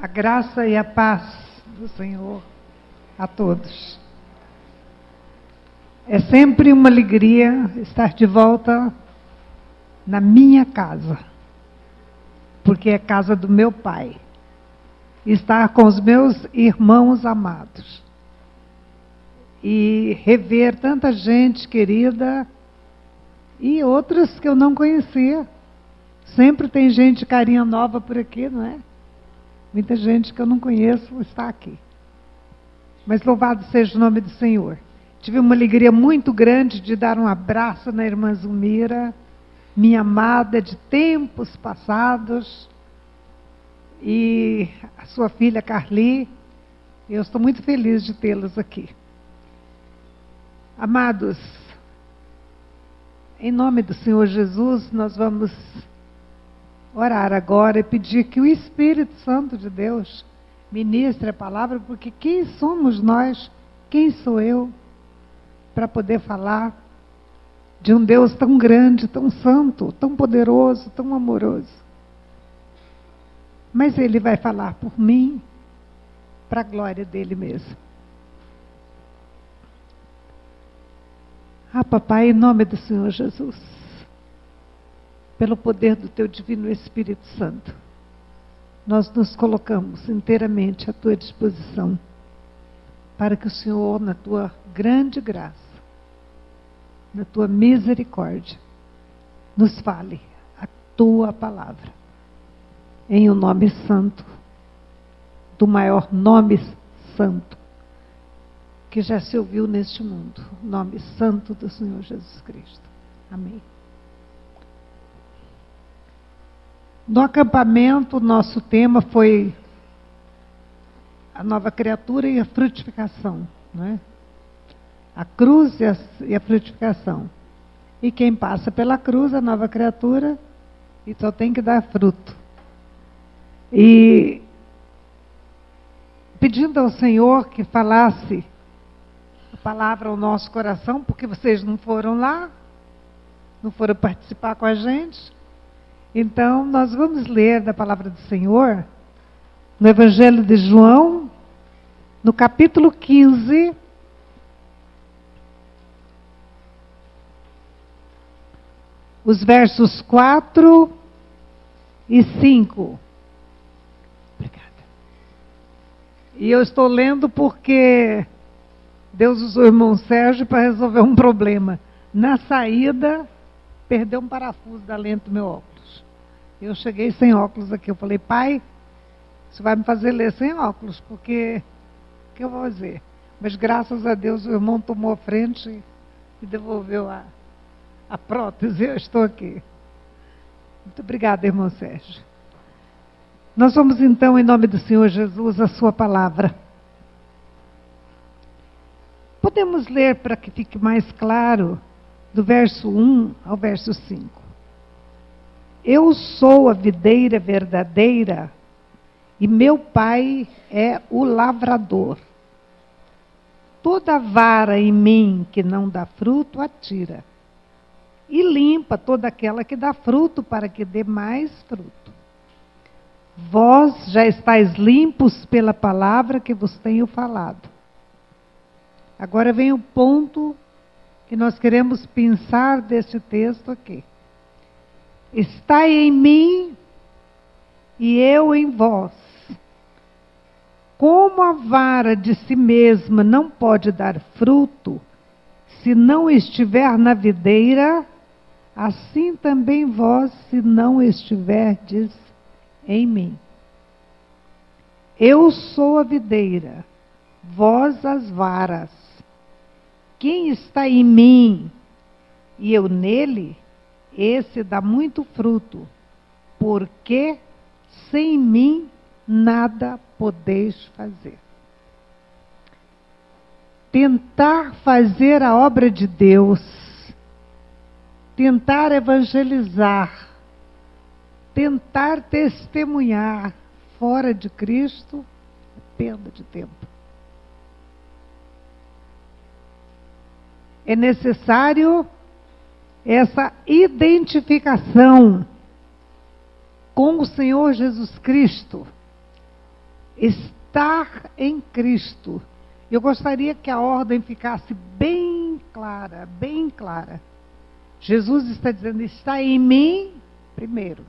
A graça e a paz do Senhor a todos. É sempre uma alegria estar de volta na minha casa, porque é a casa do meu Pai. Estar com os meus irmãos amados. E rever tanta gente querida e outras que eu não conhecia. Sempre tem gente carinha nova por aqui, não é? Muita gente que eu não conheço está aqui. Mas louvado seja o nome do Senhor. Tive uma alegria muito grande de dar um abraço na irmã Zulmira, minha amada de tempos passados, e a sua filha Carli. Eu estou muito feliz de tê-los aqui. Amados, em nome do Senhor Jesus, nós vamos orar agora e pedir que o Espírito Santo de Deus ministre a palavra, porque quem somos nós, quem sou eu, para poder falar de um Deus tão grande, tão santo, tão poderoso, tão amoroso. Mas Ele vai falar por mim, para a glória dEle mesmo. Papai, em nome do Senhor Jesus, pelo poder do Teu Divino Espírito Santo, nós nos colocamos inteiramente à Tua disposição, para que o Senhor, na Tua grande graça, na Tua misericórdia, nos fale a Tua palavra, em o nome santo, do maior nome santo, que já se ouviu neste mundo, o nome santo do Senhor Jesus Cristo. Amém. No acampamento, nosso tema foi a nova criatura e a frutificação, não é? A cruz e a frutificação. E quem passa pela cruz, a nova criatura, e só tem que dar fruto. E pedindo ao Senhor que falasse a palavra ao nosso coração, porque vocês não foram lá, não foram participar com a gente. Então, nós vamos ler da palavra do Senhor, no Evangelho de João, no capítulo 15, os versos 4 e 5. Obrigada. E eu estou lendo porque Deus usou o irmão Sérgio para resolver um problema. Na saída, perdeu um parafuso da lente do meu óculos. Eu cheguei sem óculos aqui. Eu falei, pai, você vai me fazer ler sem óculos, porque o que eu vou fazer? Mas graças a Deus o irmão tomou a frente e devolveu a prótese. Eu estou aqui. Muito obrigada, irmão Sérgio. Nós vamos então, em nome do Senhor Jesus, a sua palavra. Podemos ler para que fique mais claro, do verso 1 ao verso 5. Eu sou a videira verdadeira e meu Pai é o lavrador. Toda vara em mim que não dá fruto, atira. E limpa toda aquela que dá fruto, para que dê mais fruto. Vós já estáis limpos pela palavra que vos tenho falado. Agora vem o ponto que nós queremos pensar deste texto aqui. Estai em mim e eu em vós. Como a vara de si mesma não pode dar fruto, se não estiver na videira, assim também vós, se não estiverdes em mim. Eu sou a videira, vós as varas. Quem está em mim e eu nele, esse dá muito fruto, porque sem mim nada podeis fazer. Tentar fazer a obra de Deus, tentar evangelizar, tentar testemunhar fora de Cristo, é perda de tempo. É necessário essa identificação. identificação com o Senhor Jesus Cristo, Estar em Cristo. Eu gostaria que a ordem ficasse bem clara, bem clara. Jesus está dizendo, está em mim primeiro,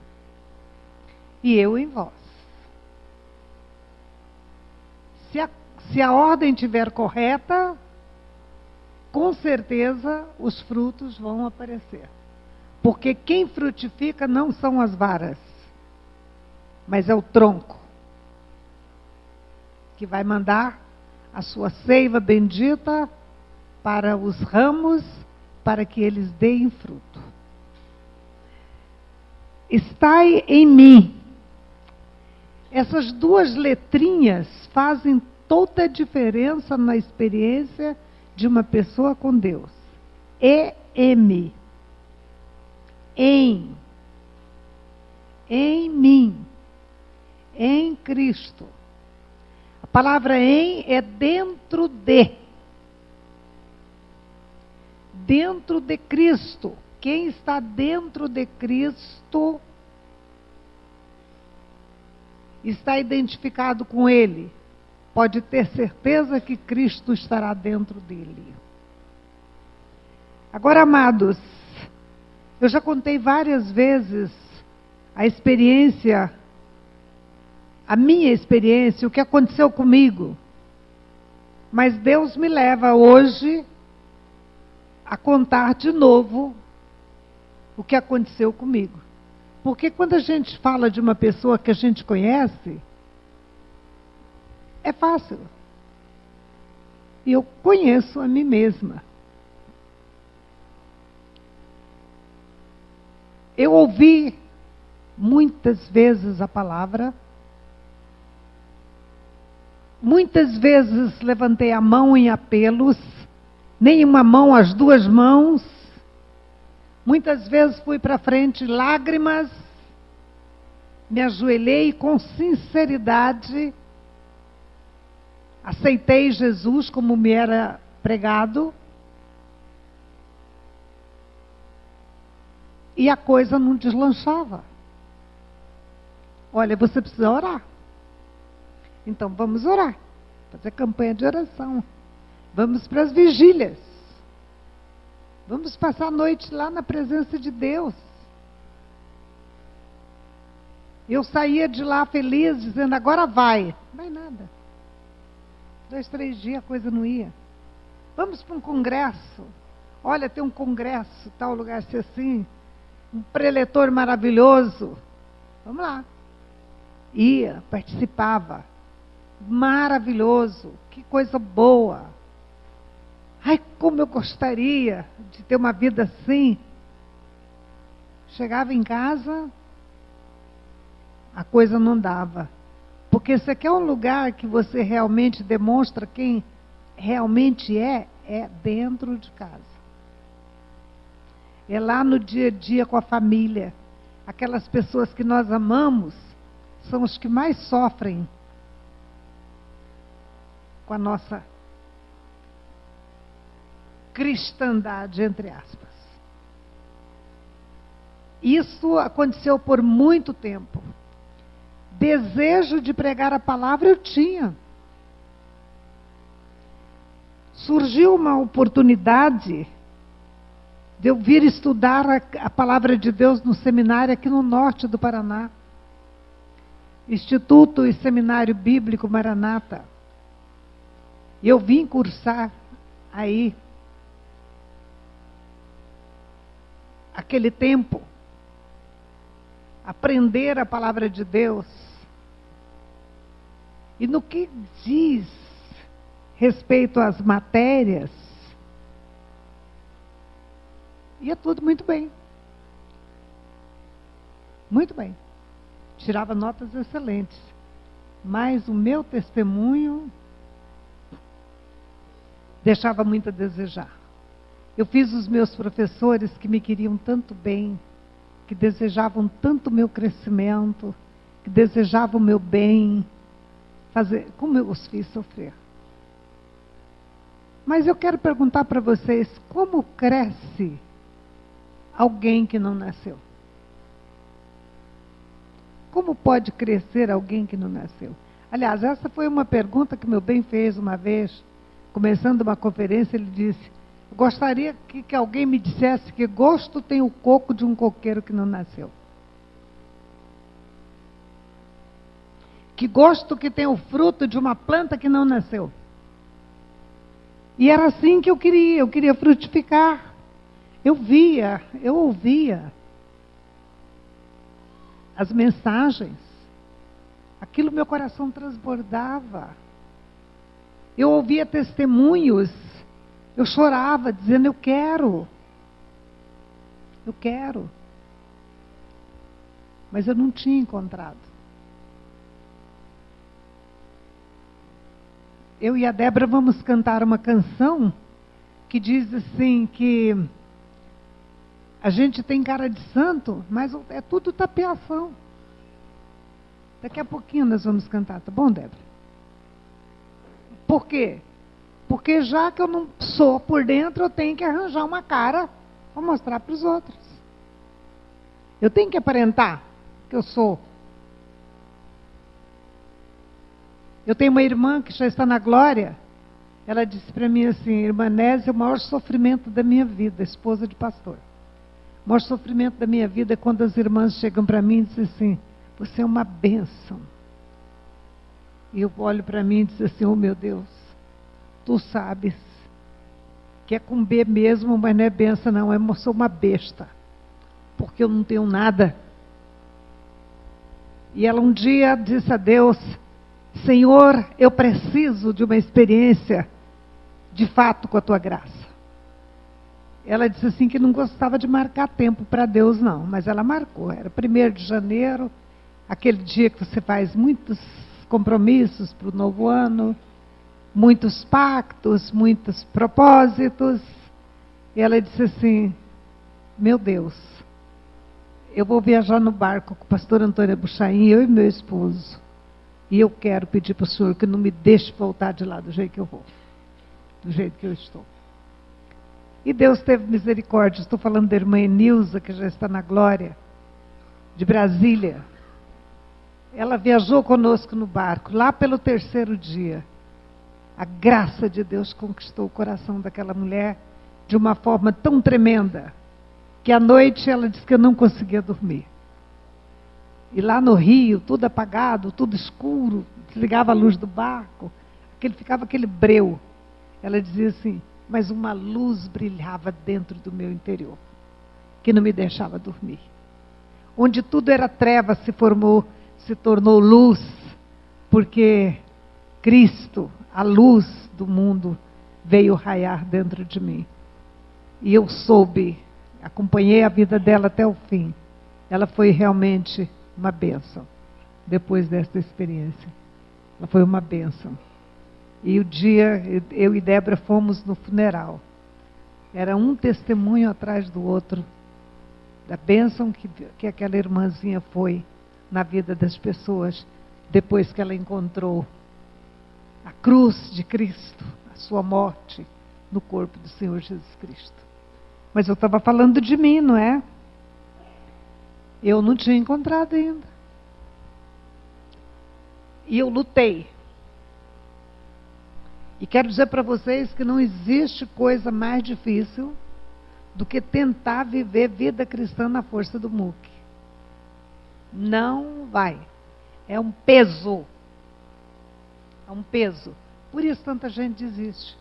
e eu em vós. Se a ordem estiver correta, com certeza os frutos vão aparecer. Porque quem frutifica não são as varas, mas é o tronco, que vai mandar a sua seiva bendita para os ramos, para que eles deem fruto. Estai em mim. Essas duas letrinhas fazem toda a diferença na experiência de uma pessoa com Deus. E-M. Em mim, em Cristo. A palavra em é dentro de Cristo. Quem está dentro de Cristo está identificado com Ele. Pode ter certeza que Cristo estará dentro dele. Agora, amados, eu já contei várias vezes a minha experiência, o que aconteceu comigo. Mas Deus me leva hoje a contar de novo o que aconteceu comigo. Porque quando a gente fala de uma pessoa que a gente conhece, é fácil. E eu conheço a mim mesma. Eu ouvi muitas vezes a palavra, muitas vezes levantei a mão em apelos, nem uma mão, as duas mãos. Muitas vezes fui para frente, lágrimas, me ajoelhei com sinceridade, aceitei Jesus como me era pregado, e a coisa não deslanchava. Olha, você precisa orar. Então vamos orar, fazer campanha de oração. Vamos para as vigílias. Vamos passar a noite lá na presença de Deus. Eu saía de lá feliz, dizendo, agora vai. Não vai nada. 2, 3 dias a coisa não ia. Vamos para um congresso. Olha, tem um congresso, tal lugar assim, um preletor maravilhoso. Vamos lá. Ia, participava. Maravilhoso, que coisa boa. Ai, como eu gostaria de ter uma vida assim. Chegava em casa, a coisa não dava. Porque se aqui é um lugar que você realmente demonstra quem realmente é dentro de casa. É lá no dia a dia com a família. Aquelas pessoas que nós amamos são os que mais sofrem com a nossa cristandade, entre aspas. Isso aconteceu por muito tempo. Desejo de pregar a palavra eu tinha. Surgiu uma oportunidade de eu vir estudar a palavra de Deus no seminário aqui no norte do Paraná. Instituto e Seminário Bíblico Maranata. E eu vim cursar aí, aquele tempo, aprender a palavra de Deus. E no que diz respeito às matérias, ia tudo muito bem. Muito bem. Tirava notas excelentes. Mas o meu testemunho deixava muito a desejar. Eu fiz os meus professores que me queriam tanto bem, que desejavam tanto o meu crescimento, que desejavam o meu bem, como eu os fiz sofrer. Mas eu quero perguntar para vocês, como cresce alguém que não nasceu? Como pode crescer alguém que não nasceu? Aliás, essa foi uma pergunta que meu bem fez uma vez, começando uma conferência, ele disse: eu gostaria que alguém me dissesse que gosto tem o coco de um coqueiro que não nasceu. Que gosto que tem o fruto de uma planta que não nasceu. E era assim que eu queria frutificar. Eu ouvia as mensagens, aquilo meu coração transbordava. Eu ouvia testemunhos, eu chorava dizendo: eu quero. Mas eu não tinha encontrado. Eu e a Débora vamos cantar uma canção que diz assim que a gente tem cara de santo, mas é tudo tapeação. Daqui a pouquinho nós vamos cantar, tá bom, Débora? Por quê? Porque já que eu não sou por dentro, eu tenho que arranjar uma cara para mostrar para os outros. Eu tenho que aparentar que eu sou. Eu tenho uma irmã que já está na glória. Ela disse para mim assim: irmã Nésia, o maior sofrimento da minha vida, esposa de pastor. O maior sofrimento da minha vida é quando as irmãs chegam para mim e dizem assim: você é uma bênção. E eu olho para mim e digo assim: oh meu Deus, tu sabes que é com B mesmo, mas não é benção não, eu sou uma besta, porque eu não tenho nada. E ela um dia disse a Deus: Senhor, eu preciso de uma experiência de fato com a tua graça. Ela disse assim que não gostava de marcar tempo para Deus não, mas ela marcou, era 1º de janeiro, aquele dia que você faz muitos compromissos para o novo ano, muitos pactos, muitos propósitos. E ela disse assim: meu Deus, eu vou viajar no barco com o pastor Antônio Buchaim, eu e meu esposo. E eu quero pedir para o senhor que não me deixe voltar de lá do jeito que eu vou. Do jeito que eu estou. E Deus teve misericórdia. Estou falando da irmã Enilza, que já está na glória, de Brasília. Ela viajou conosco no barco, lá pelo 3º dia. A graça de Deus conquistou o coração daquela mulher de uma forma tão tremenda, que à noite ela disse que eu não conseguia dormir. E lá no rio, tudo apagado, tudo escuro, desligava a luz do barco, ficava aquele breu. Ela dizia assim: mas uma luz brilhava dentro do meu interior, que não me deixava dormir. Onde tudo era treva, se tornou luz, porque Cristo, a luz do mundo, veio raiar dentro de mim. E eu acompanhei a vida dela até o fim. Ela foi realmente uma bênção, depois dessa experiência. Ela foi uma bênção. E o dia, eu e Débora fomos no funeral. Era um testemunho atrás do outro, da bênção que aquela irmãzinha foi na vida das pessoas, depois que ela encontrou a cruz de Cristo, a sua morte no corpo do Senhor Jesus Cristo. Mas eu estava falando de mim, não é? Eu não tinha encontrado ainda. E eu lutei. E quero dizer para vocês que não existe coisa mais difícil do que tentar viver vida cristã na força do muque. Não vai. É um peso. É um peso. Por isso tanta gente desiste.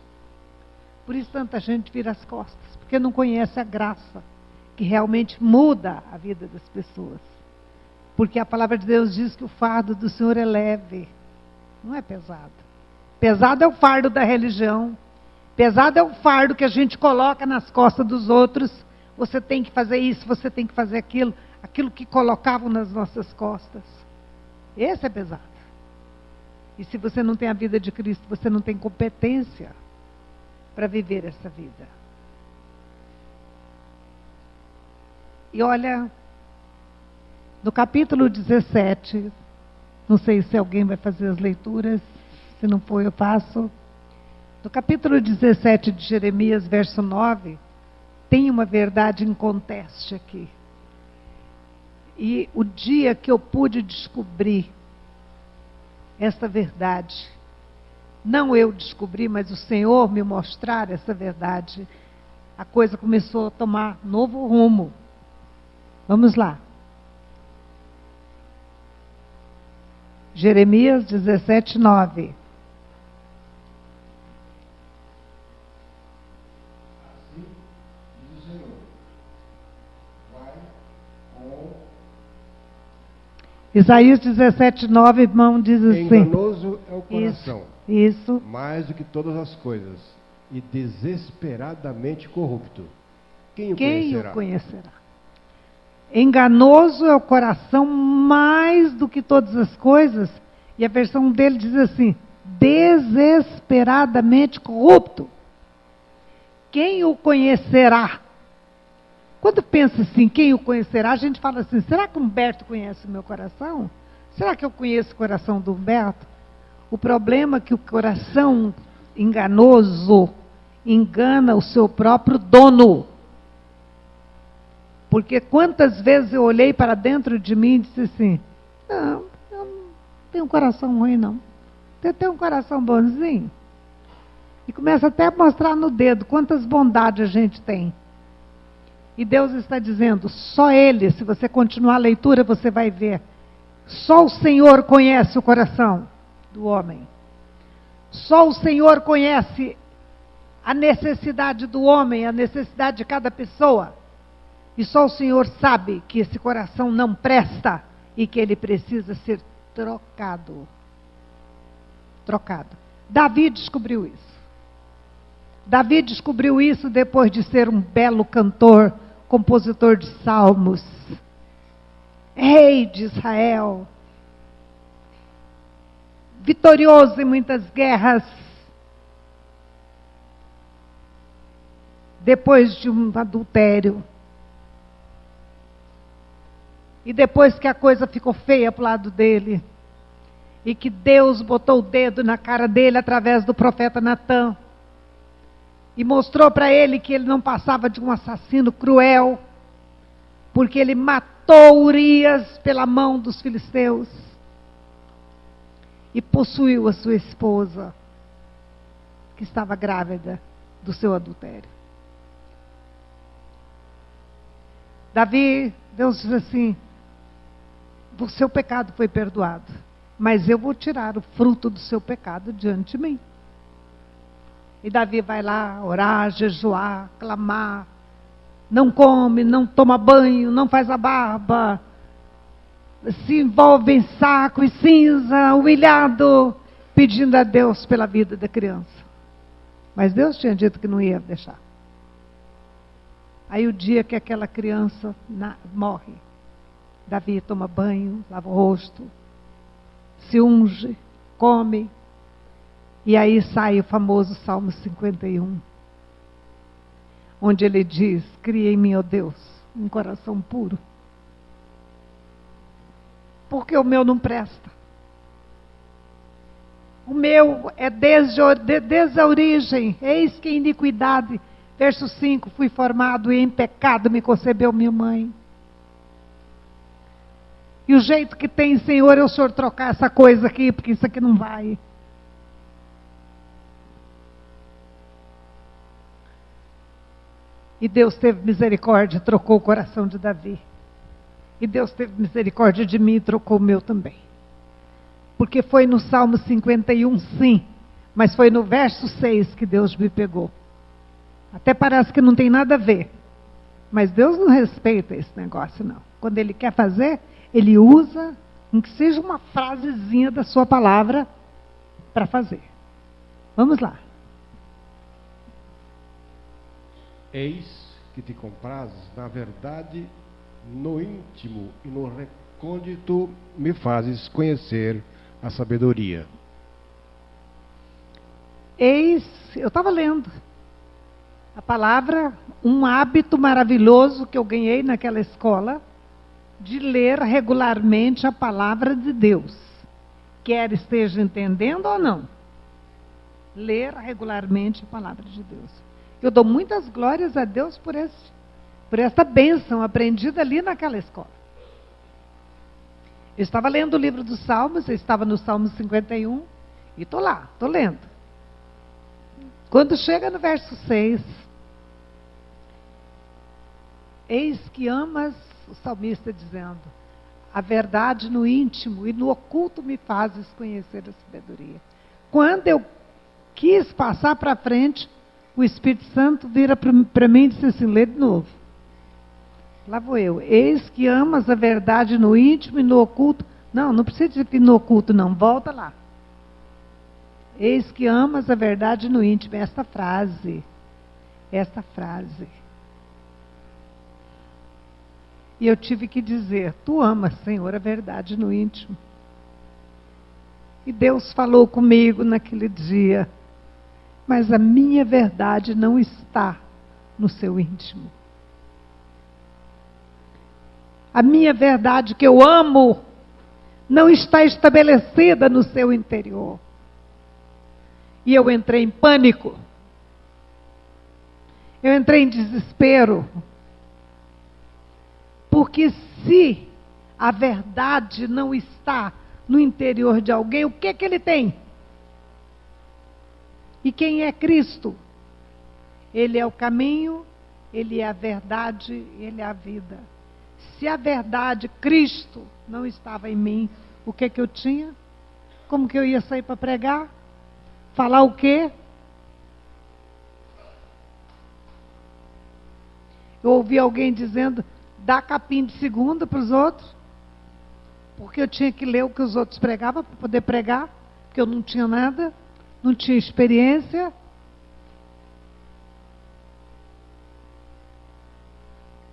Por isso tanta gente vira as costas. Porque não conhece a graça que realmente muda a vida das pessoas. Porque a palavra de Deus diz que o fardo do Senhor é leve, não é pesado. Pesado é o fardo da religião. Pesado é o fardo que a gente coloca nas costas dos outros. Você tem que fazer isso, você tem que fazer aquilo. Aquilo que colocavam nas nossas costas. Esse é pesado. E se você não tem a vida de Cristo, você não tem competência para viver essa vida. E olha, no capítulo 17, não sei se alguém vai fazer as leituras, se não for eu faço. No capítulo 17 de Jeremias, verso 9, tem uma verdade em conteste aqui. E o dia que eu pude descobrir esta verdade. Não eu descobri, mas o Senhor me mostrar essa verdade. A coisa começou a tomar novo rumo. Vamos lá. Jeremias 17, 9. Assim diz o Senhor, vai com... Isaías 17, 9, irmão, diz assim. Enganoso é o coração, isso. mais do que todas as coisas, e desesperadamente corrupto. Quem o conhecerá? Enganoso é o coração mais do que todas as coisas, e a versão dele diz assim, desesperadamente corrupto. Quem o conhecerá? Quando pensa assim, quem o conhecerá, a gente fala assim, será que Humberto conhece o meu coração? Será que eu conheço o coração do Humberto? O problema é que o coração enganoso engana o seu próprio dono. Porque quantas vezes eu olhei para dentro de mim e disse assim, não, eu não tenho um coração ruim não. Eu tenho um coração bonzinho. E começa até a mostrar no dedo quantas bondades a gente tem. E Deus está dizendo, só Ele, se você continuar a leitura, você vai ver. Só o Senhor conhece o coração do homem. Só o Senhor conhece a necessidade do homem, a necessidade de cada pessoa. E só o Senhor sabe que esse coração não presta e que ele precisa ser trocado. Trocado. Davi descobriu isso. Davi descobriu isso depois de ser um belo cantor, compositor de salmos. Rei de Israel. Vitorioso em muitas guerras. Depois de um adultério. E depois que a coisa ficou feia para o lado dele, e que Deus botou o dedo na cara dele através do profeta Natã, e mostrou para ele que ele não passava de um assassino cruel, porque ele matou Urias pela mão dos filisteus, e possuiu a sua esposa, que estava grávida do seu adultério. Davi, Deus diz assim, o seu pecado foi perdoado, mas eu vou tirar o fruto do seu pecado diante de mim. E Davi vai lá orar, jejuar, clamar, não come, não toma banho, não faz a barba, se envolve em saco e cinza, humilhado, pedindo a Deus pela vida da criança. Mas Deus tinha dito que não ia deixar. Aí o dia que aquela criança morre, Davi toma banho, lava o rosto, se unge, come, e aí sai o famoso Salmo 51, onde ele diz, cria em mim, ó Deus, um coração puro, porque o meu não presta. O meu é desde a origem, eis que em iniquidade, verso 5, fui formado e em pecado me concebeu minha mãe. E o jeito que tem, Senhor, é o Senhor trocar essa coisa aqui, porque isso aqui não vai. E Deus teve misericórdia, trocou o coração de Davi. E Deus teve misericórdia de mim e trocou o meu também. Porque foi no Salmo 51, sim, mas foi no verso 6 que Deus me pegou. Até parece que não tem nada a ver. Mas Deus não respeita esse negócio, não. Quando Ele quer fazer, Ele usa, em que seja uma frasezinha da sua palavra, para fazer. Vamos lá. Eis que te comprazes, na verdade, no íntimo e no recôndito me fazes conhecer a sabedoria. Eis, eu estava lendo a palavra, um hábito maravilhoso que eu ganhei naquela escola, de ler regularmente a palavra de Deus. Quer esteja entendendo ou não. Ler regularmente a palavra de Deus. Eu dou muitas glórias a Deus por esta bênção aprendida ali naquela escola. Eu estava lendo o livro dos Salmos, eu estava no Salmo 51, e estou lá, estou lendo. Quando chega no verso 6, eis que amas, o salmista dizendo, a verdade no íntimo e no oculto me fazes conhecer a sabedoria. Quando eu quis passar para frente, o Espírito Santo vira para mim e disse assim, lê de novo. Lá vou eu. Eis que amas a verdade no íntimo e no oculto. Não precisa dizer que no oculto não, volta lá. Eis que amas a verdade no íntimo. Esta frase. E eu tive que dizer, tu amas, Senhor, a verdade no íntimo. E Deus falou comigo naquele dia, mas a minha verdade não está no seu íntimo. A minha verdade que eu amo não está estabelecida no seu interior. E eu entrei em pânico. Eu entrei em desespero. Porque se a verdade não está no interior de alguém, o que ele tem? E quem é Cristo? Ele é o caminho, ele é a verdade, ele é a vida. Se a verdade, Cristo, não estava em mim, o que eu tinha? Como que eu ia sair para pregar? Falar o quê? Eu ouvi alguém dizendo, dá capim de segunda para os outros, porque eu tinha que ler o que os outros pregavam para poder pregar, porque eu não tinha nada, não tinha experiência.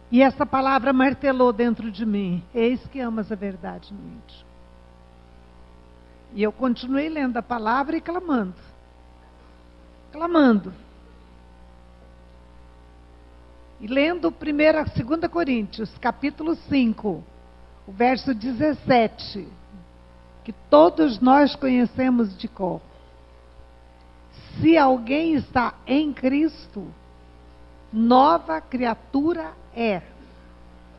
E essa palavra martelou dentro de mim. Eis que amas a verdade no íntimo. E eu continuei lendo a palavra e clamando. Clamando. E lendo 2 Coríntios, capítulo 5, o verso 17, que todos nós conhecemos de cor. Se alguém está em Cristo, nova criatura é.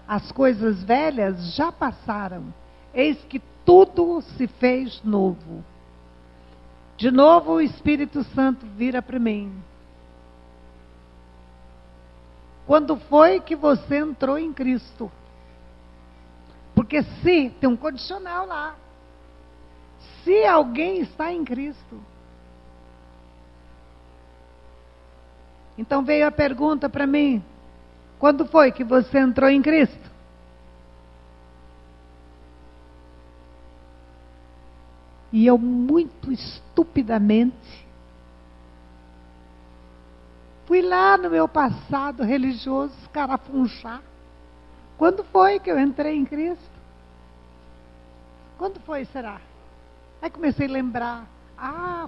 As coisas velhas já passaram. Eis que tudo se fez novo. De novo o Espírito Santo vira para mim. Quando foi que você entrou em Cristo? Porque se, tem um condicional lá. Se alguém está em Cristo. Então veio a pergunta para mim, quando foi que você entrou em Cristo? E eu muito estupidamente fui lá no meu passado religioso escarafunchar. Quando foi que eu entrei em Cristo? Quando foi, será? Aí comecei a lembrar.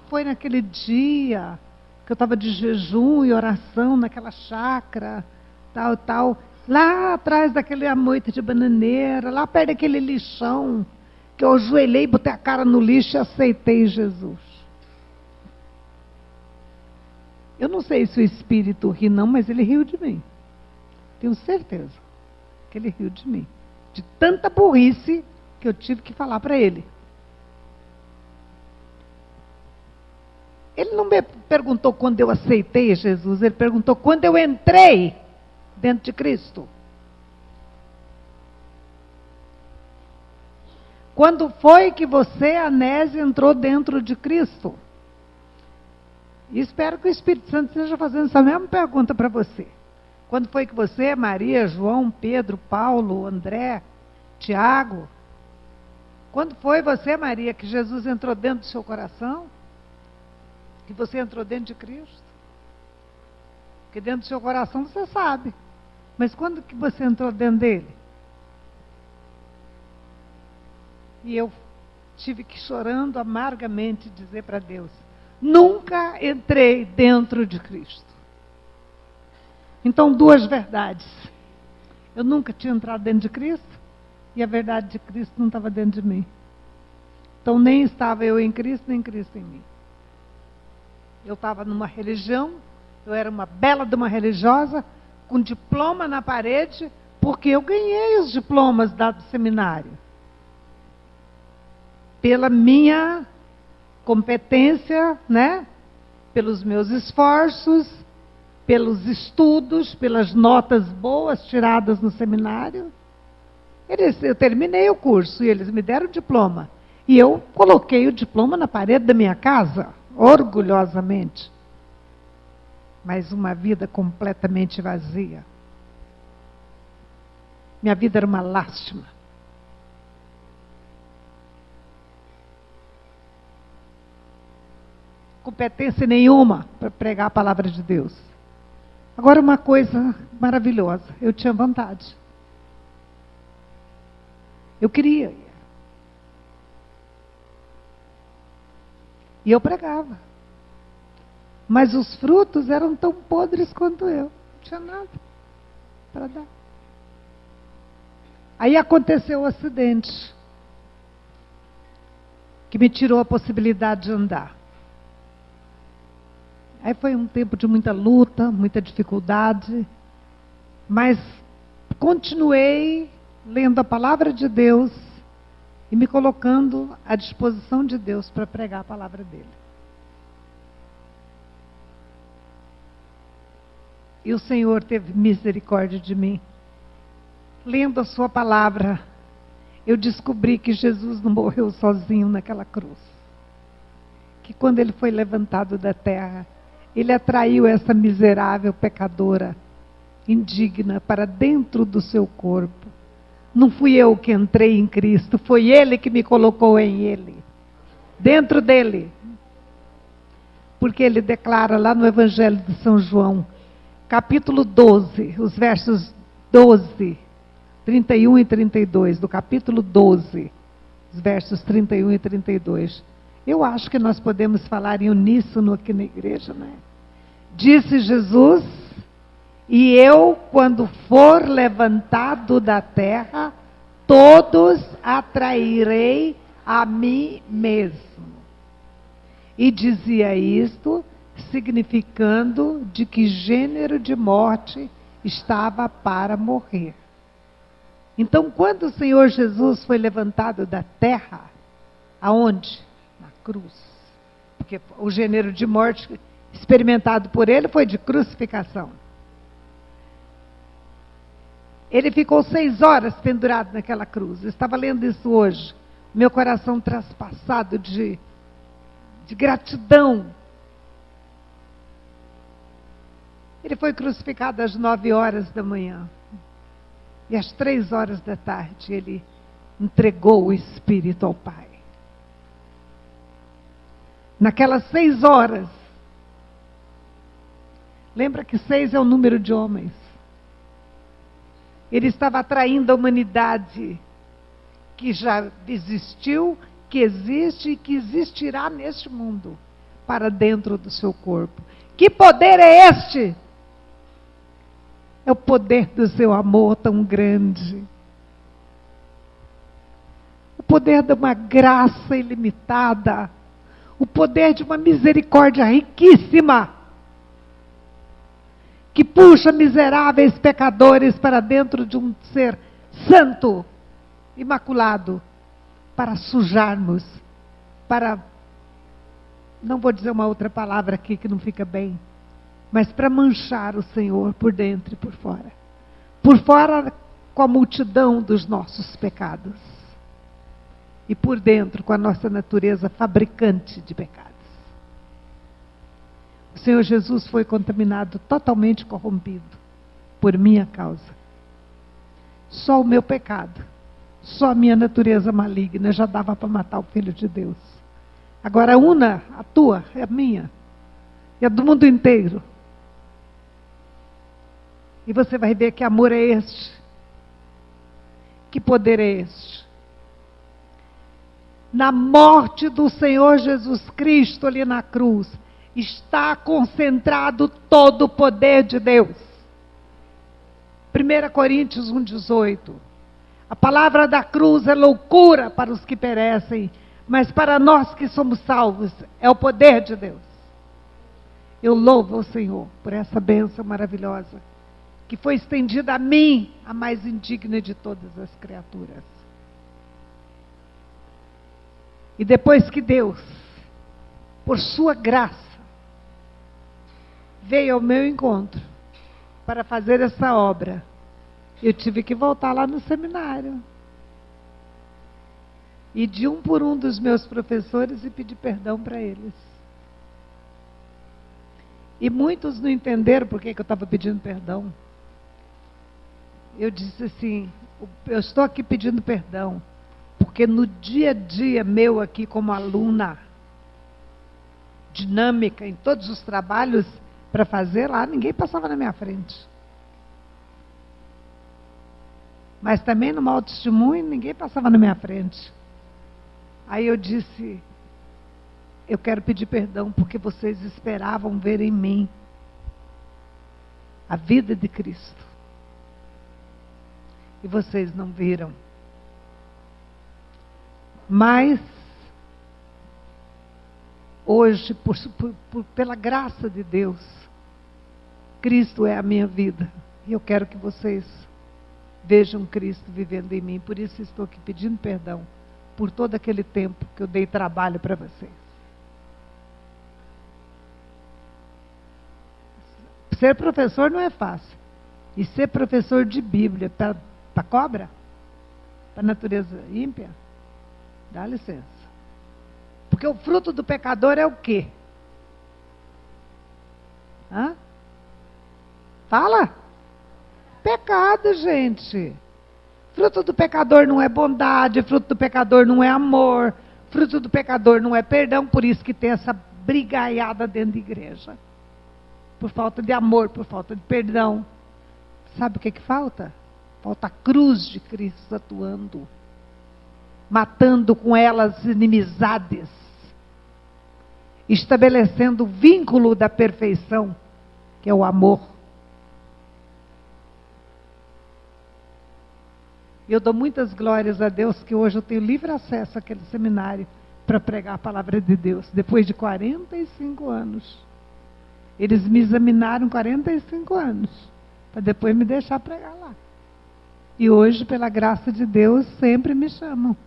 Foi naquele dia que eu estava de jejum e oração naquela chácara, tal. Lá atrás daquele moita de bananeira, lá perto daquele lixão, que eu ajoelhei, botei a cara no lixo e aceitei Jesus. Eu não sei se o Espírito ri não, mas ele riu de mim. Tenho certeza que ele riu de mim. De tanta burrice que eu tive que falar para ele. Ele não me perguntou quando eu aceitei Jesus, ele perguntou quando eu entrei dentro de Cristo. Quando foi que você, Anésio, entrou dentro de Cristo? E espero que o Espírito Santo esteja fazendo essa mesma pergunta para você. Quando foi que você, Maria, João, Pedro, Paulo, André, Tiago, quando foi você, Maria, que Jesus entrou dentro do seu coração? Que você entrou dentro de Cristo? Porque dentro do seu coração você sabe. Mas quando que você entrou dentro dele? E eu tive que, chorando amargamente, dizer para Deus, nunca entrei dentro de Cristo. Então, duas verdades. Eu nunca tinha entrado dentro de Cristo, e a verdade de Cristo não estava dentro de mim. Então, nem estava eu em Cristo, nem Cristo em mim. Eu estava numa religião, eu era uma bela de uma religiosa, com diploma na parede, porque eu ganhei os diplomas do seminário. pela minha competência, né? Pelos meus esforços, pelos estudos, pelas notas boas tiradas no seminário. Eu terminei o curso e eles me deram o diploma. E eu coloquei o diploma na parede da minha casa, orgulhosamente. Mas uma vida completamente vazia. Minha vida era uma lástima. Competência nenhuma para pregar a palavra de Deus. Agora, uma coisa maravilhosa, eu tinha vontade. Eu queria. E eu pregava. Mas os frutos eram tão podres quanto eu. Não tinha nada para dar. Aí aconteceu o acidente, que me tirou a possibilidade de andar. Aí foi um tempo de muita luta, muita dificuldade, mas continuei lendo a palavra de Deus e me colocando à disposição de Deus para pregar a palavra dele. E o Senhor teve misericórdia de mim. Lendo a sua palavra, eu descobri que Jesus não morreu sozinho naquela cruz. Que quando ele foi levantado da terra, ele atraiu essa miserável pecadora, indigna, para dentro do seu corpo. Não fui eu que entrei em Cristo, foi ele que me colocou em ele, dentro dele. Porque ele declara lá no Evangelho de São João, capítulo 12, os versos 12, 31 e 32, do capítulo 12, os versos 31 e 32. Eu acho que nós podemos falar em uníssono aqui na igreja, né? Disse Jesus: e eu, quando for levantado da terra, todos atrairei a mim mesmo. E dizia isto, significando de que gênero de morte estava para morrer. Então, quando o Senhor Jesus foi levantado da terra, aonde? Na cruz. Porque o gênero de morte experimentado por ele foi de crucificação. Ele ficou 6 horas pendurado naquela cruz. Eu estava lendo isso hoje. Meu coração traspassado de gratidão. Ele foi crucificado às 9 horas da manhã. E às 3 horas da tarde ele entregou o Espírito ao Pai. Naquelas 6 horas, lembra que 6 é o número de homens. Ele estava atraindo a humanidade que já existiu, que existe e que existirá neste mundo, para dentro do seu corpo. Que poder é este? É o poder do seu amor tão grande. O poder de uma graça ilimitada. O poder de uma misericórdia riquíssima. Que puxa miseráveis pecadores para dentro de um ser santo, imaculado, para sujarmos, para, não vou dizer uma outra palavra aqui que não fica bem, mas para manchar o Senhor por dentro e por fora. Por fora com a multidão dos nossos pecados. E por dentro com a nossa natureza fabricante de pecados. O Senhor Jesus foi contaminado, totalmente corrompido, por minha causa. Só o meu pecado, só a minha natureza maligna já dava para matar o Filho de Deus. Agora una a tua, é a minha, é a do mundo inteiro. E você vai ver que amor é este, que poder é este. Na morte do Senhor Jesus Cristo ali na cruz, está concentrado todo o poder de Deus. 1 Coríntios 1,18. A palavra da cruz é loucura para os que perecem, mas para nós que somos salvos, é o poder de Deus. Eu louvo o Senhor por essa bênção maravilhosa, que foi estendida a mim, a mais indigna de todas as criaturas. E depois que Deus, por sua graça, veio ao meu encontro para fazer essa obra, eu tive que voltar lá no seminário. E de um por um dos meus professores e pedir perdão para eles. E muitos não entenderam por que eu estava pedindo perdão. Eu disse assim, eu estou aqui pedindo perdão, porque no dia a dia meu aqui como aluna, dinâmica, em todos os trabalhos para fazer lá, ninguém passava na minha frente. Mas também no mau testemunho, ninguém passava na minha frente. Aí eu disse, eu quero pedir perdão porque vocês esperavam ver em mim a vida de Cristo. E vocês não viram. Mas, hoje, pela graça de Deus, Cristo é a minha vida. E eu quero que vocês vejam Cristo vivendo em mim. Por isso estou aqui pedindo perdão por todo aquele tempo que eu dei trabalho para vocês. Ser professor não é fácil. E ser professor de Bíblia para cobra? Para natureza ímpia? Dá licença. Porque o fruto do pecador é o quê? Hã? Fala? Pecado, gente. Fruto do pecador não é bondade, fruto do pecador não é amor, fruto do pecador não é perdão, por isso que tem essa brigaiada dentro da igreja. Por falta de amor, por falta de perdão. Sabe o que falta? Falta a cruz de Cristo atuando, matando com ela as inimizades, estabelecendo o vínculo da perfeição, que é o amor. Eu dou muitas glórias a Deus que hoje eu tenho livre acesso àquele seminário para pregar a palavra de Deus, depois de 45 anos. Eles me examinaram 45 anos, para depois me deixar pregar lá. E hoje, pela graça de Deus, sempre me chamam.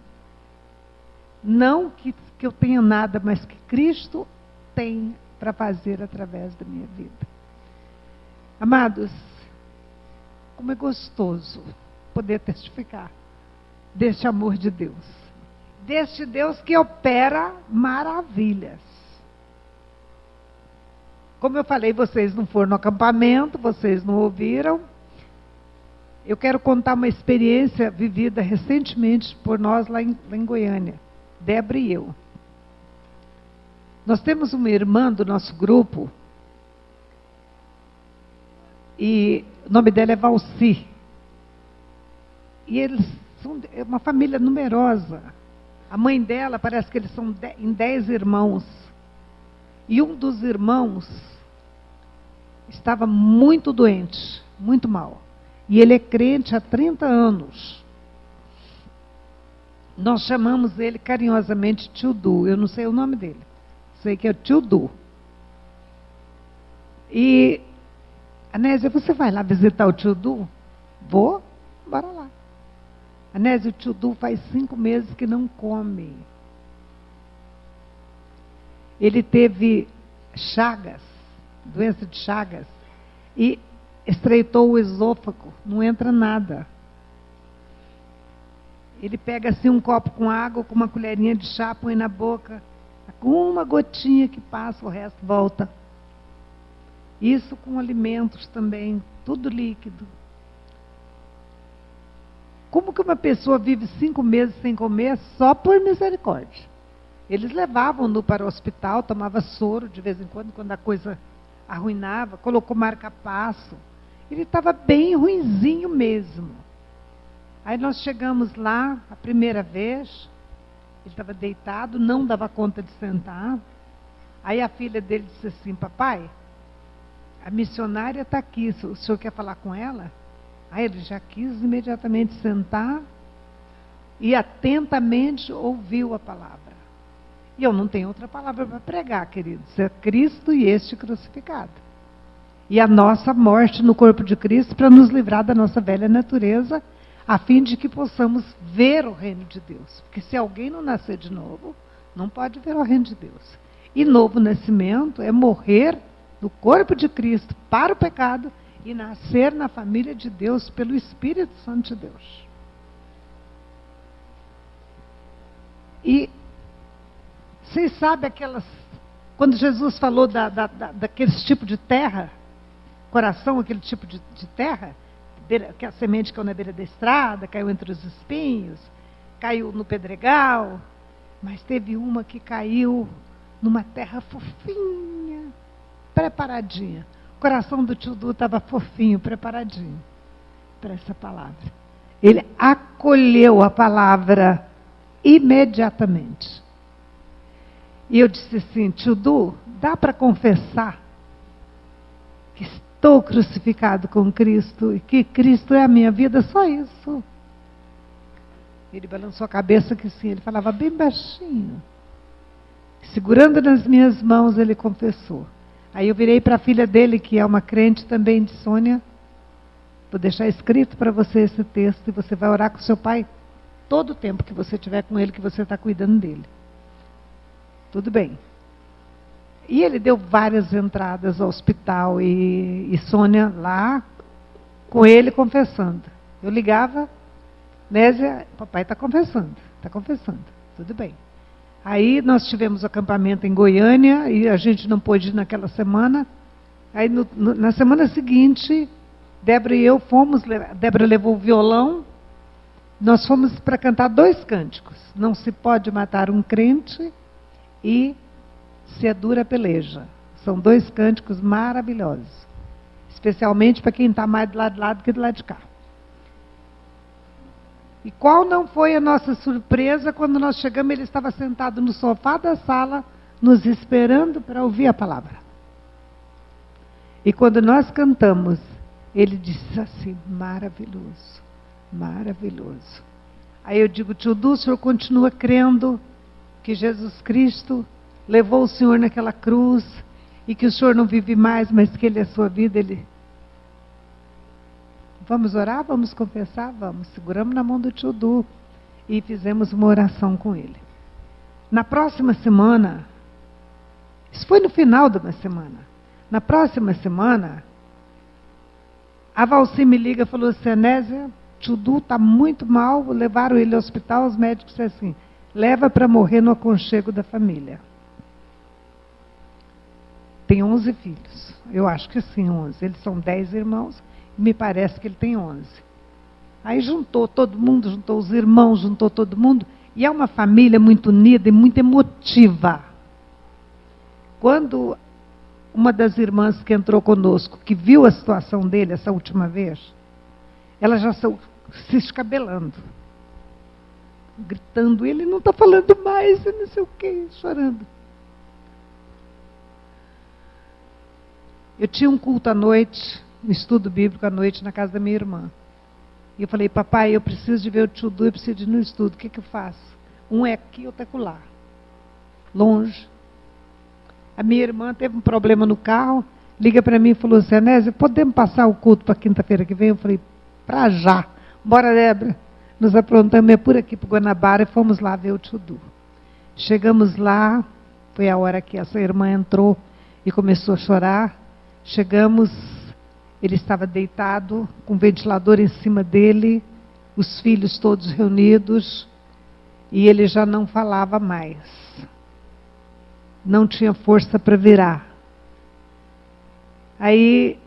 Não que eu tenha nada, mas que Cristo tem para fazer através da minha vida. Amados, como é gostoso poder testificar deste amor de Deus. Deste Deus que opera maravilhas. Como eu falei, vocês não foram no acampamento, vocês não ouviram. Eu quero contar uma experiência vivida recentemente por nós lá em Goiânia. Débora e eu. Nós temos uma irmã do nosso grupo, e o nome dela é Valci. E eles são uma família numerosa. A mãe dela, parece que eles são em 10 irmãos. E um dos irmãos estava muito doente, muito mal. E ele é crente há 30 anos. Nós chamamos ele carinhosamente Tio Du. Eu não sei o nome dele. Sei que é Tio Du. E, Anésia, você vai lá visitar o Tio Du? Vou? Bora lá. Anésia, o Tio Du faz 5 meses que não come. Ele teve Chagas, doença de Chagas, e estreitou o esôfago, não entra nada. Ele pega assim um copo com água, com uma colherinha de chá, põe na boca, com uma gotinha que passa, o resto volta. Isso com alimentos também, tudo líquido. Como que uma pessoa vive 5 meses sem comer só por misericórdia? Eles levavam-no para o hospital, tomava soro de vez em quando a coisa arruinava, colocou marca-passo. Ele estava bem ruinzinho mesmo. Aí nós chegamos lá, a primeira vez, ele estava deitado, não dava conta de sentar. Aí a filha dele disse assim, papai, a missionária está aqui, o senhor quer falar com ela? Aí ele já quis imediatamente sentar e atentamente ouviu a palavra. E eu não tenho outra palavra para pregar, queridos. É Cristo e este crucificado. E a nossa morte no corpo de Cristo para nos livrar da nossa velha natureza, a fim de que possamos ver o reino de Deus. Porque se alguém não nascer de novo, Não pode ver o reino de Deus. E novo nascimento é morrer no corpo de Cristo para o pecado e nascer na família de Deus pelo Espírito Santo de Deus. E vocês sabem quando Jesus falou daqueles tipos de terra, coração, aquele tipo de terra, que a semente caiu na beira da estrada, caiu entre os espinhos, caiu no pedregal, mas teve uma que caiu numa terra fofinha, preparadinha. O coração do tio Du estava fofinho, preparadinho para essa palavra. Ele acolheu a palavra imediatamente. E eu disse assim, tio Du, dá para confessar que estou crucificado com Cristo e que Cristo é a minha vida, só isso. Ele balançou a cabeça que sim, ele falava bem baixinho. Segurando nas minhas mãos, ele confessou. Aí eu virei para a filha dele, que é uma crente também, de Sônia, vou deixar escrito para você esse texto, e você vai orar com seu pai todo o tempo que você estiver com ele, que você está cuidando dele. Tudo bem. E ele deu várias entradas ao hospital, e Sônia lá, com ele confessando. Eu ligava, Nésia, papai está confessando, tudo bem. Aí nós tivemos acampamento em Goiânia, e a gente não pôde ir naquela semana. Aí na semana seguinte, Débora e eu fomos, Débora levou o violão, nós fomos para cantar 2 cânticos. Não se pode matar um crente e se é dura peleja. São 2 cânticos maravilhosos. Especialmente para quem está mais do lado de lá do que do lado de cá. E qual não foi a nossa surpresa quando nós chegamos, ele estava sentado no sofá da sala, nos esperando para ouvir a palavra. E quando nós cantamos, ele disse assim, maravilhoso, maravilhoso. Aí eu digo, tio Du, o senhor continua crendo que Jesus Cristo levou o senhor naquela cruz e que o senhor não vive mais, mas que ele é a sua vida? Ele... Vamos orar? Vamos confessar? Vamos. Seguramos na mão do tio Du e fizemos uma oração com ele. Na próxima semana, isso foi no final de uma semana, na próxima semana, a Valci me liga e falou assim, Anésia, tio Du está muito mal, levaram ele ao hospital, os médicos disseram assim, leva para morrer no aconchego da família. Tem 11 filhos, eu acho que sim, 11, eles são 10 irmãos, me parece que ele tem 11. Aí juntou todo mundo, juntou os irmãos, juntou todo mundo. E é uma família muito unida e muito emotiva. Quando uma das irmãs que entrou conosco, que viu a situação dele essa última vez, ela já saiu se escabelando. Gritando, ele não está falando mais, não sei o quê, chorando. Eu tinha um culto à noite, um estudo bíblico à noite na casa da minha irmã. E eu falei, papai, eu preciso de ver o tio Du, eu preciso de ir no estudo, o que eu faço? Um é aqui, outro é lá. Longe. A minha irmã teve um problema no carro, liga para mim e falou assim, Anésia, podemos passar o culto para quinta-feira que vem? Eu falei, para já. Bora, Débora. Nos aprontamos, é por aqui para o Guanabara, e fomos lá ver o tio Du. Chegamos lá, foi a hora que essa irmã entrou e começou a chorar. Chegamos... Ele estava deitado, com o ventilador em cima dele, os filhos todos reunidos, e ele já não falava mais. Não tinha força para virar. Aí,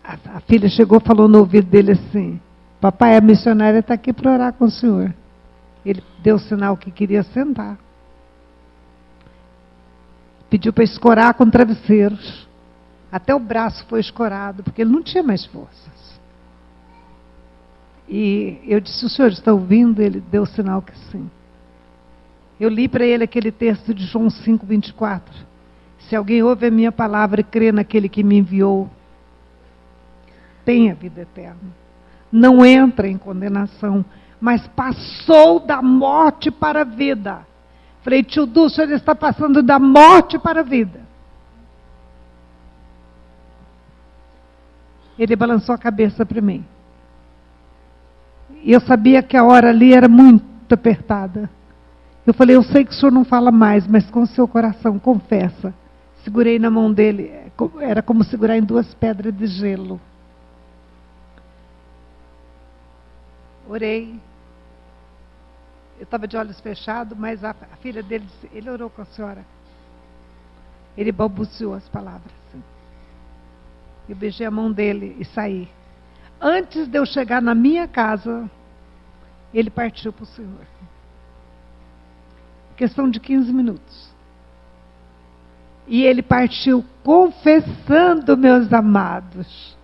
a filha chegou e falou no ouvido dele assim, papai, a missionária está aqui para orar com o senhor. Ele deu sinal que queria sentar. Pediu para escorar com travesseiros. Até o braço foi escorado, porque ele não tinha mais forças. E eu disse, o senhor está ouvindo? Ele deu sinal que sim. Eu li para ele aquele texto de João 5:24. Se alguém ouve a minha palavra e crê naquele que me enviou, tem a vida eterna. Não entra em condenação, mas passou da morte para a vida. Falei, tio Du, o senhor está passando da morte para a vida. Ele balançou a cabeça para mim. E eu sabia que a hora ali era muito apertada. Eu falei, eu sei que o senhor não fala mais, mas com o seu coração, confessa. Segurei na mão dele, era como segurar em 2 pedras de gelo. Orei. Eu estava de olhos fechados, mas a filha dele disse, ele orou com a senhora. Ele balbuciou as palavras. Assim. Eu beijei a mão dele e saí. Antes de eu chegar na minha casa, ele partiu para o Senhor. Questão de 15 minutos. E ele partiu confessando, meus amados.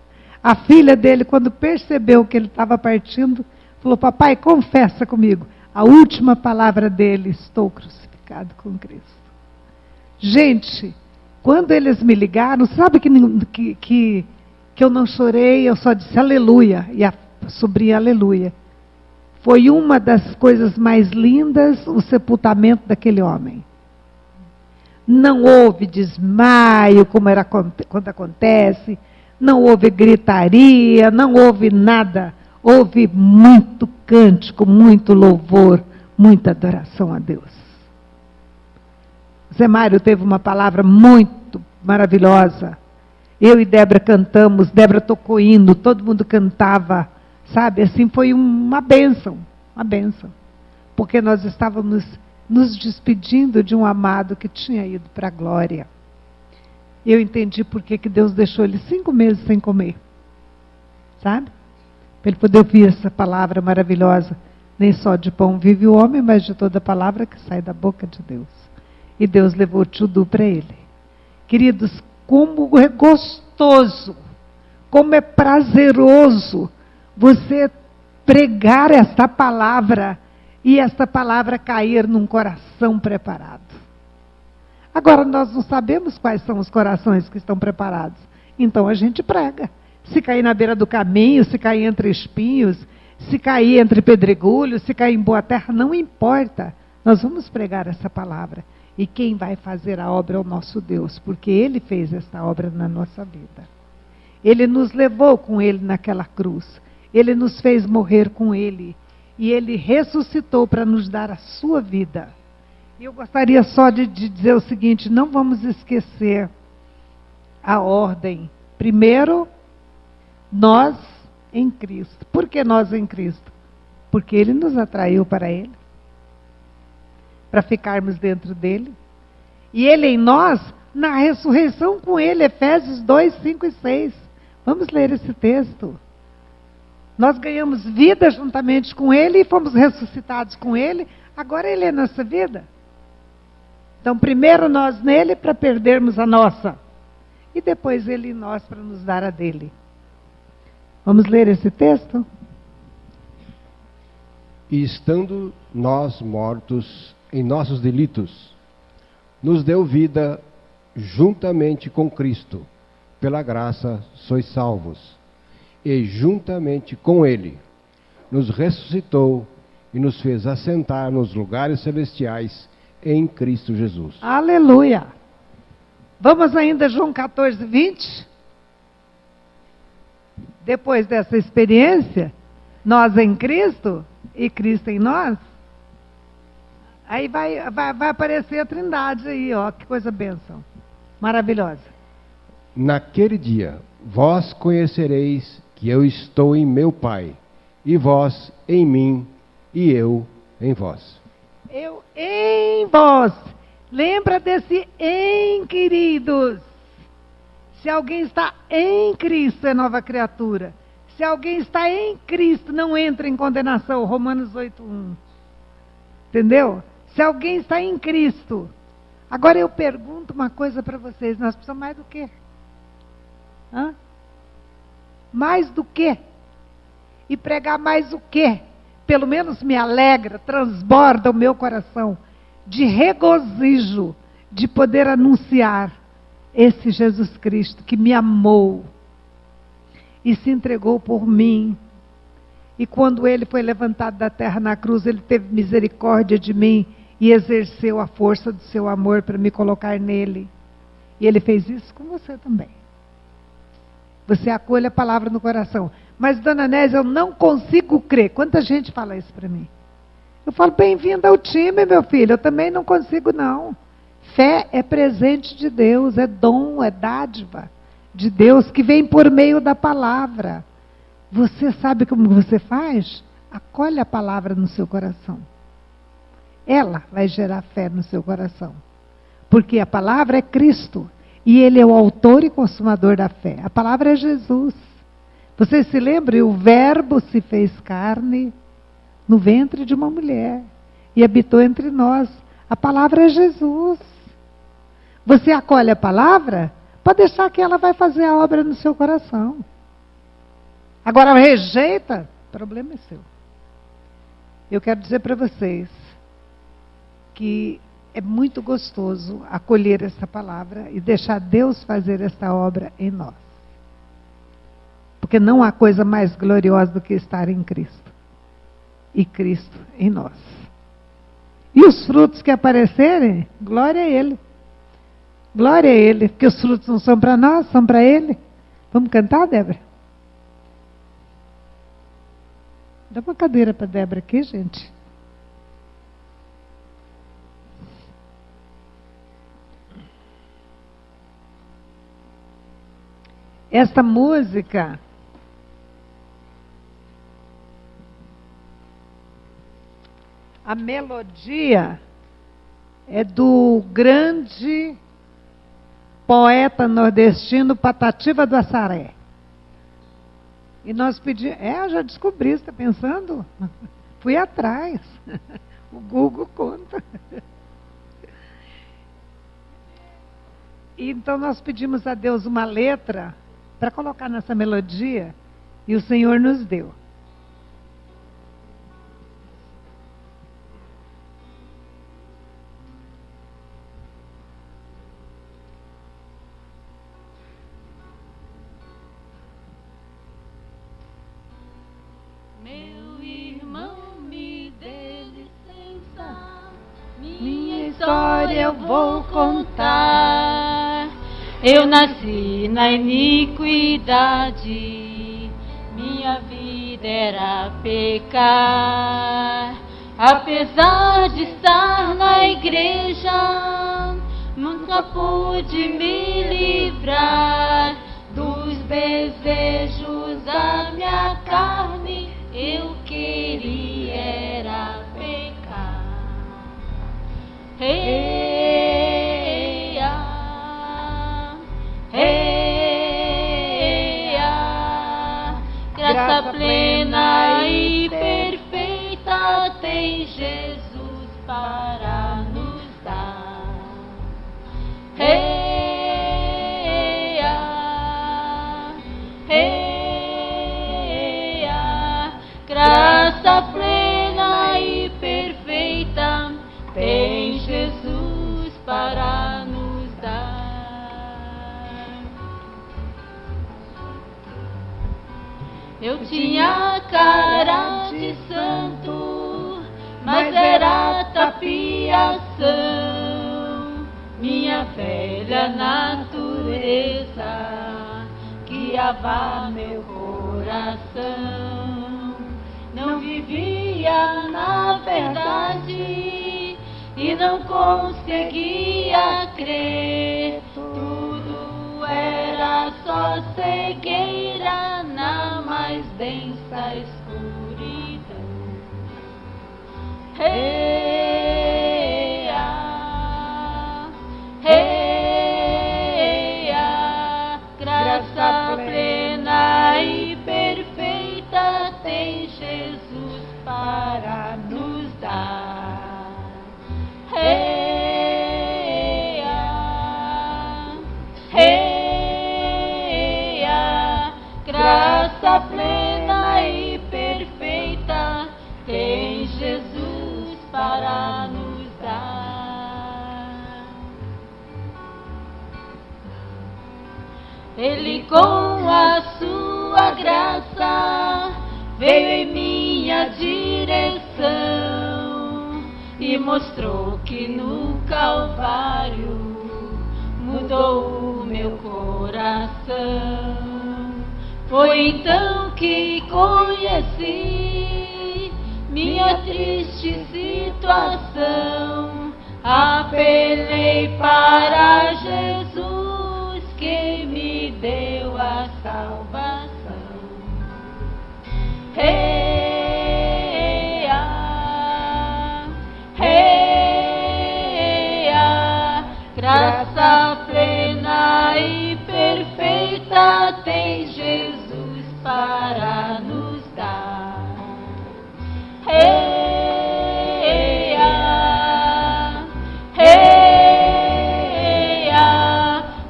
A filha dele, quando percebeu que ele estava partindo, falou, papai, confessa comigo. A última palavra dele, estou crucificado com Cristo. Gente, quando eles me ligaram, sabe que eu não chorei, eu só disse aleluia. E a sobrinha aleluia. Foi uma das coisas mais lindas, o sepultamento daquele homem. Não houve desmaio, como era quando acontece, não houve gritaria, não houve nada. Houve muito cântico, muito louvor, muita adoração a Deus. Zé Mário teve uma palavra muito maravilhosa. Eu e Débora cantamos, Débora tocou hino, todo mundo cantava, sabe? Assim, foi uma bênção, porque nós estávamos nos despedindo de um amado que tinha ido para a glória. Eu entendi por que Deus deixou ele 5 meses sem comer, sabe? Para ele poder ouvir essa palavra maravilhosa. Nem só de pão vive o homem, mas de toda palavra que sai da boca de Deus. E Deus levou tudo para ele. Queridos, como é gostoso, como é prazeroso você pregar esta palavra e esta palavra cair num coração preparado. Agora, nós não sabemos quais são os corações que estão preparados. Então, a gente prega. Se cair na beira do caminho, se cair entre espinhos, se cair entre pedregulhos, se cair em boa terra, não importa. Nós vamos pregar essa palavra. E quem vai fazer a obra é o nosso Deus, porque Ele fez esta obra na nossa vida. Ele nos levou com Ele naquela cruz. Ele nos fez morrer com Ele. E Ele ressuscitou para nos dar a sua vida. E eu gostaria só de dizer o seguinte, não vamos esquecer a ordem. Primeiro, nós em Cristo. Por que nós em Cristo? Porque Ele nos atraiu para Ele. Para ficarmos dentro dEle. E Ele em nós, na ressurreição com Ele. Efésios 2, 5 e 6. Vamos ler esse texto. Nós ganhamos vida juntamente com Ele e fomos ressuscitados com Ele. Agora Ele é nossa vida. Então, primeiro nós nele para perdermos a nossa. E depois Ele em nós para nos dar a dele. Vamos ler esse texto? E estando nós mortos em nossos delitos, nos deu vida juntamente com Cristo. Pela graça sois salvos. E juntamente com Ele nos ressuscitou e nos fez assentar nos lugares celestiais em Cristo Jesus. Aleluia! Vamos ainda João 14, 20? Depois dessa experiência, nós em Cristo e Cristo em nós, aí vai aparecer a Trindade aí, ó, que coisa bênção, maravilhosa. Naquele dia, vós conhecereis que eu estou em meu Pai, e vós em mim, e eu em vós. Eu em vós. Lembra desse em, queridos. Se alguém está em Cristo, é nova criatura. Se alguém está em Cristo, não entra em condenação. Romanos 8:1. Entendeu? Se alguém está em Cristo. Agora eu pergunto uma coisa para vocês. Nós precisamos mais do quê? Hã? Mais do quê? E pregar mais o quê? Pelo menos me alegra, transborda o meu coração de regozijo de poder anunciar esse Jesus Cristo que me amou e se entregou por mim. E quando Ele foi levantado da terra na cruz, Ele teve misericórdia de mim e exerceu a força do seu amor para me colocar nele. E Ele fez isso com você também. Você acolhe a palavra no coração. Mas, dona Nésia, eu não consigo crer. Quanta gente fala isso para mim? Eu falo, bem-vindo ao time, meu filho. Eu também não consigo, não. Fé é presente de Deus, é dom, é dádiva de Deus que vem por meio da palavra. Você sabe como você faz? Acolhe a palavra no seu coração. Ela vai gerar fé no seu coração. Porque a palavra é Cristo. E Ele é o autor e consumador da fé. A palavra é Jesus. Você se lembra? O verbo se fez carne no ventre de uma mulher. E habitou entre nós. A palavra é Jesus. Você acolhe a palavra? Pode deixar que ela vai fazer a obra no seu coração. Agora rejeita, o problema é seu. Eu quero dizer para vocês que é muito gostoso acolher essa palavra e deixar Deus fazer essa obra em nós. Porque não há coisa mais gloriosa do que estar em Cristo. E Cristo em nós. E os frutos que aparecerem, glória a Ele. Glória a Ele, porque os frutos não são para nós, são para Ele. Vamos cantar, Débora? Dá uma cadeira para a Débora aqui, gente. Esta música a melodia é do grande poeta nordestino Patativa do Assaré. E nós pedimos... eu já descobri, você está pensando? Fui atrás. O Google conta. E então nós pedimos a Deus uma letra para colocar nessa melodia e o Senhor nos deu. História eu vou contar. Eu nasci na iniquidade, minha vida era pecar. Apesar de estar na igreja, nunca pude me livrar dos desejos da minha carne. Eu queria era pecar. Eia, eia, graça plena e perfeita tem Jesus para nos dar. Eia, eia, graça plena e perfeita tem Jesus para nos dar. Eu tinha cara de santo, mas era tapiação. Minha velha natureza guiava meu coração. Não vivia na verdade e não conseguia crer. Tudo era só cegueira na mais densa escuridão. Eia, eia, graça plena e perfeita tem Jesus para nos dar. Eia, eia, graça plena e perfeita tem Jesus para nos dar. Ele com a sua graça veio em minha direção e mostrou que no Calvário mudou o meu coração. Foi então que conheci minha triste situação. Apelei para Jesus, que me deu a salvação. Graça plena e perfeita tem Jesus para nos dar.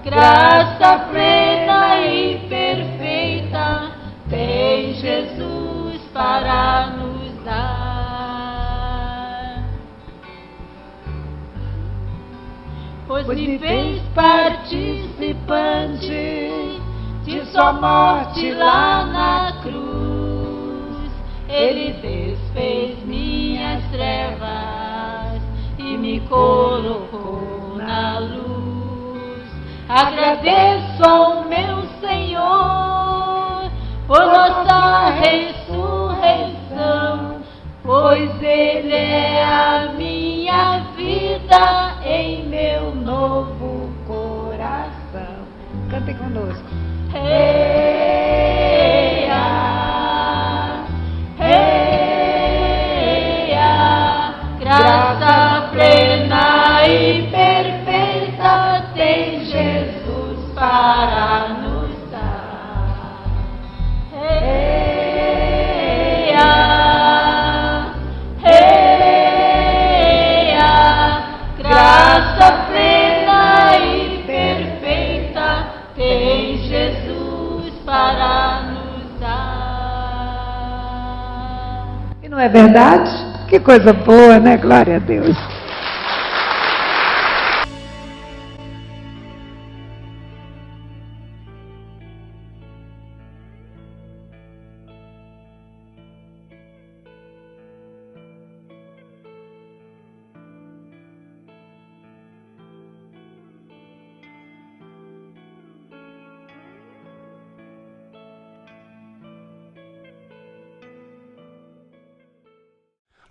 Graça plena e perfeita tem Jesus para nos dar. Pois me fez participante de sua morte lá na cruz. Ele desfez minhas trevas e me colocou na luz. Agradeço ao meu Senhor por nossa ressurreição, pois Ele é a minha vida em meu novo coração. Cantem conosco. Graça plena e perfeita tem Jesus para nos dar. Graça plena e perfeita tem Jesus para nos dar. E não é verdade? Que coisa boa, né? Glória a Deus.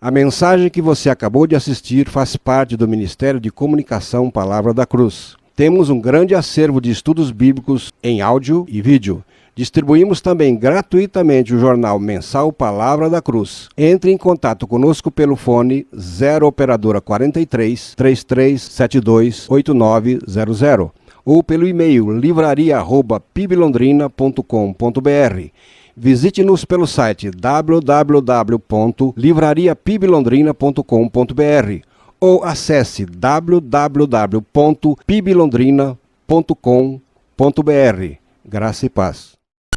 A mensagem que você acabou de assistir faz parte do Ministério de Comunicação Palavra da Cruz. Temos um grande acervo de estudos bíblicos em áudio e vídeo. Distribuímos também gratuitamente o jornal mensal Palavra da Cruz. Entre em contato conosco pelo fone 0 operadora 43 3372 8900 ou pelo e-mail livraria@piblondrina.com.br. Visite-nos pelo site www.livrariapiblondrina.com.br ou acesse www.piblondrina.com.br. Graça e paz.